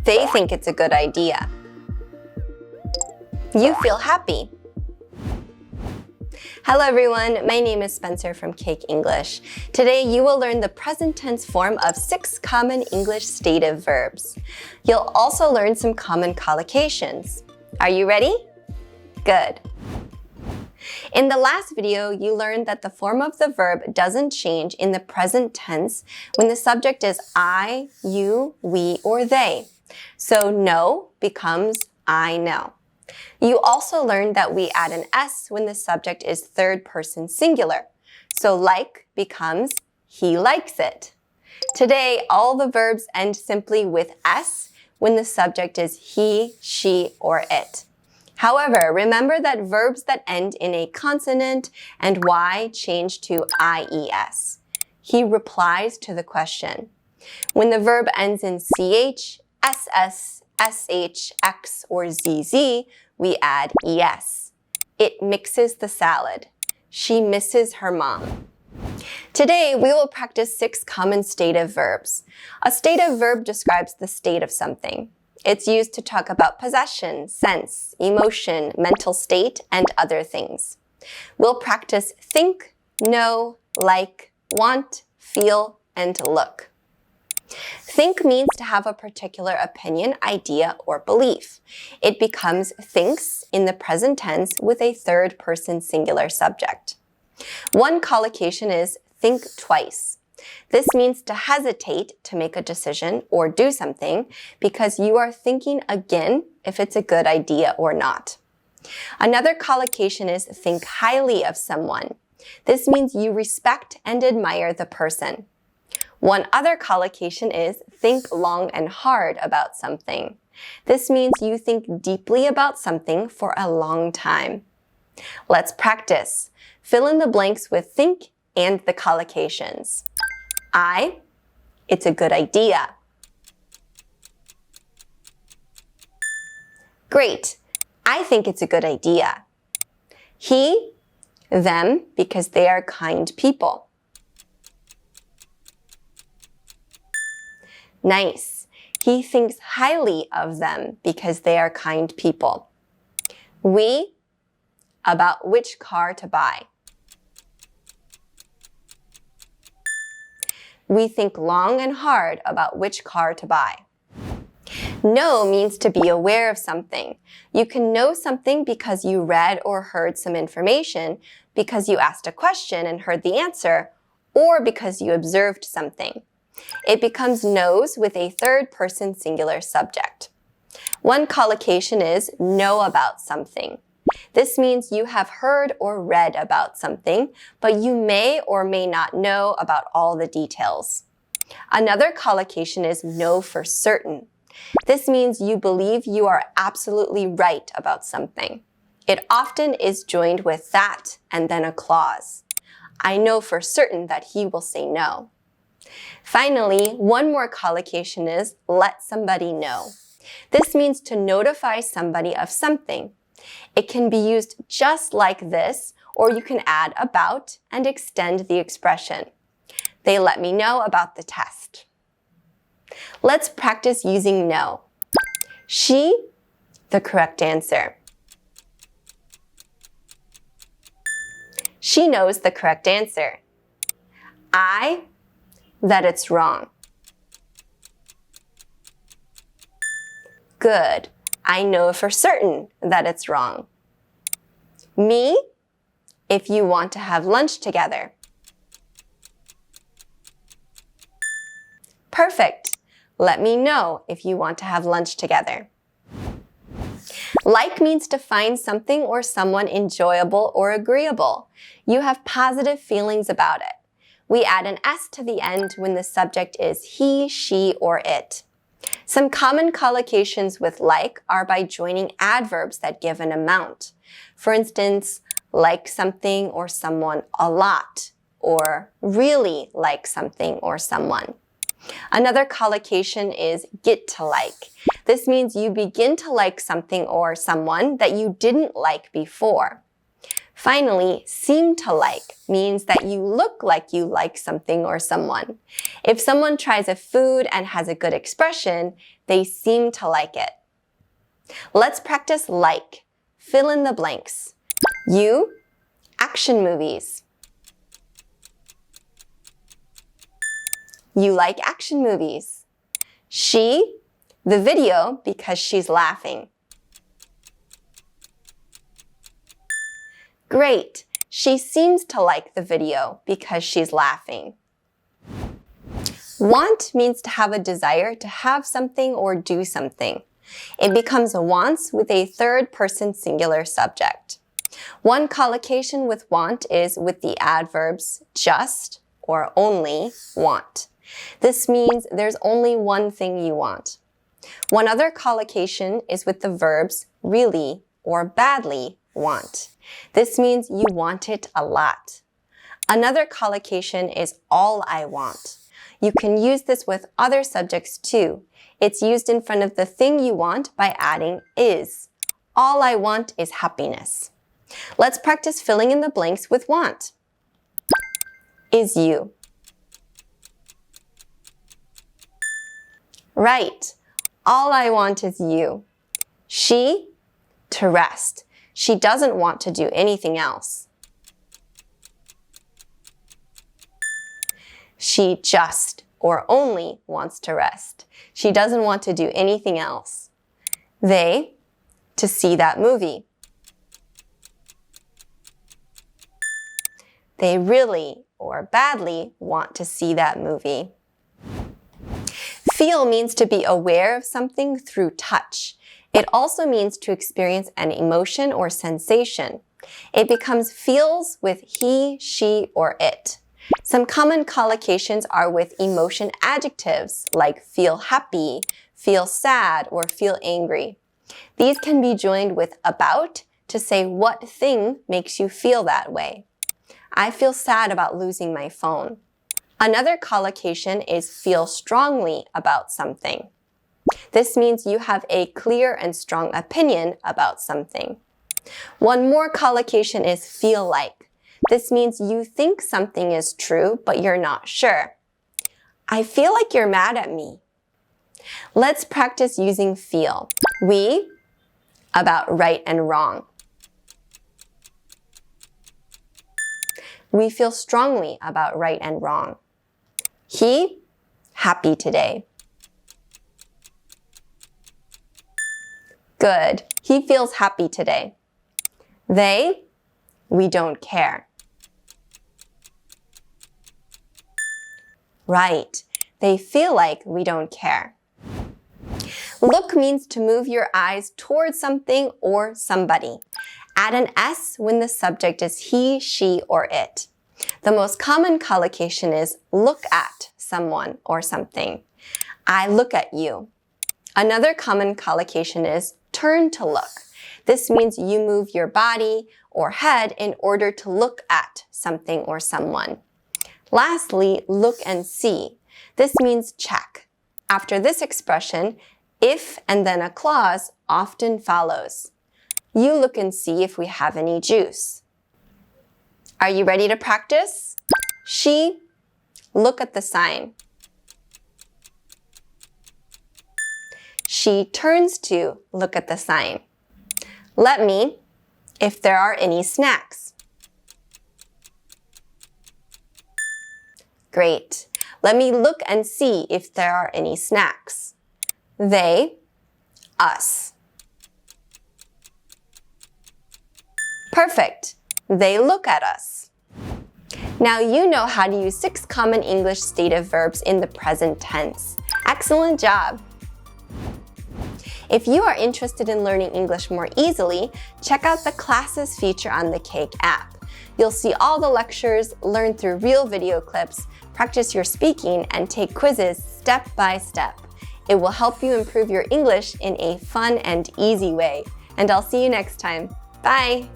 They think it's a good idea. You feel happy. Hello everyone, my name is Spencer from Cake English. Today you will learn the present tense form of 6 common English stative verbs. You'll also learn some common collocations. Are you ready? Good. In the last video, you learned that the form of the verb doesn't change in the present tense when the subject is I, you, we, or they. So know becomes I know. You also learned that we add an S when the subject is third person singular. So like becomes he likes it. Today, all the verbs end simply with S when the subject is he, she, or it. However, remember that verbs that end in a consonant and Y change to IES. He replies to the question. When the verb ends in CH, SS, SH, X, or ZZ, we add ES. It mixes the salad. She misses her mom. Today, we will practice 6 common stative verbs. A stative verb describes the state of something. It's used to talk about possession, sense, emotion, mental state, and other things. We'll practice think, know, like, want, feel, and look. Think means to have a particular opinion, idea, or belief. It becomes thinks in the present tense with a third person singular subject. One collocation is think twice. This means to hesitate to make a decision or do something because you are thinking again if it's a good idea or not. Another collocation is think highly of someone. This means you respect and admire the person. One other collocation is think long and hard about something. This means you think deeply about something for a long time. Let's practice. Fill in the blanks with think and the collocations. I, it's a good idea. Great, I think it's a good idea. He, them, because they are kind people. Nice. He thinks highly of them because they are kind people. We, about which car to buy. We think long and hard about which car to buy. Know means to be aware of something. You can know something because you read or heard some information, because you asked a question and heard the answer, or because you observed something. It becomes knows with a third person singular subject. One collocation is know about something. This means you have heard or read about something, but you may or may not know about all the details. Another collocation is know for certain. This means you believe you are absolutely right about something. It often is joined with that and then a clause. I know for certain that he will say no. Finally, one more collocation is let somebody know. This means to notify somebody of something. It can be used just like this, or you can add about and extend the expression. They let me know about the test. Let's practice using know. She, the correct answer. She knows the correct answer. I, that it's wrong. Good. I know for certain that it's wrong. Me, if you want to have lunch together. Perfect. Let me know if you want to have lunch together. Like means to find something or someone enjoyable or agreeable. You have positive feelings about it. We add an S to the end when the subject is he, she, or it. Some common collocations with like are by joining adverbs that give an amount. For instance, like something or someone a lot, or really like something or someone. Another collocation is get to like. This means you begin to like something or someone that you didn't like before. Finally, seem to like means that you look like you like something or someone. If someone tries a food and has a good expression, they seem to like it. Let's practice like. Fill in the blanks. You, action movies. You like action movies. She, the video because she's laughing. Great. She seems to like the video because she's laughing. Want means to have a desire to have something or do something. It becomes wants with a third-person singular subject. One collocation with want is with the adverbs just or only want. This means there's only one thing you want. One other collocation is with the verbs really or badly want. This means you want it a lot. Another collocation is all I want. You can use this with other subjects too. It's used in front of the thing you want by adding is. All I want is happiness. Let's practice filling in the blanks with want. Is you. Right. All I want is you. She, to rest. She doesn't want to do anything else. She just or only wants to rest. She doesn't want to do anything else. They, to see that movie. They really or badly want to see that movie. Feel means to be aware of something through touch. It also means to experience an emotion or sensation. It becomes feels with he, she, or it. Some common collocations are with emotion adjectives like feel happy, feel sad, or feel angry. These can be joined with about to say what thing makes you feel that way. I feel sad about losing my phone. Another collocation is feel strongly about something. This means you have a clear and strong opinion about something. One more collocation is feel like. This means you think something is true, but you're not sure. I feel like you're mad at me. Let's practice using feel. We, about right and wrong. We feel strongly about right and wrong. He, happy today. Good. He feels happy today. They, we don't care. Right. They feel like we don't care. Look means to move your eyes towards something or somebody. Add an S when the subject is he, she, or it. The most common collocation is look at someone or something. I look at you. Another common collocation is turn to look. This means you move your body or head in order to look at something or someone. Lastly, look and see. This means check. After this expression, if and then a clause often follows. You look and see if we have any juice. Are you ready to practice? She, look at the sign. She turns to look at the sign. Let me, if there are any snacks. Great. Let me look and see if there are any snacks. They, us. Perfect. They look at us. Now you know how to use 6 common English stative verbs in the present tense. Excellent job! If you are interested in learning English more easily, check out the Classes feature on the Cake app. You'll see all the lectures, learn through real video clips, practice your speaking, and take quizzes step by step. It will help you improve your English in a fun and easy way. And I'll see you next time. Bye!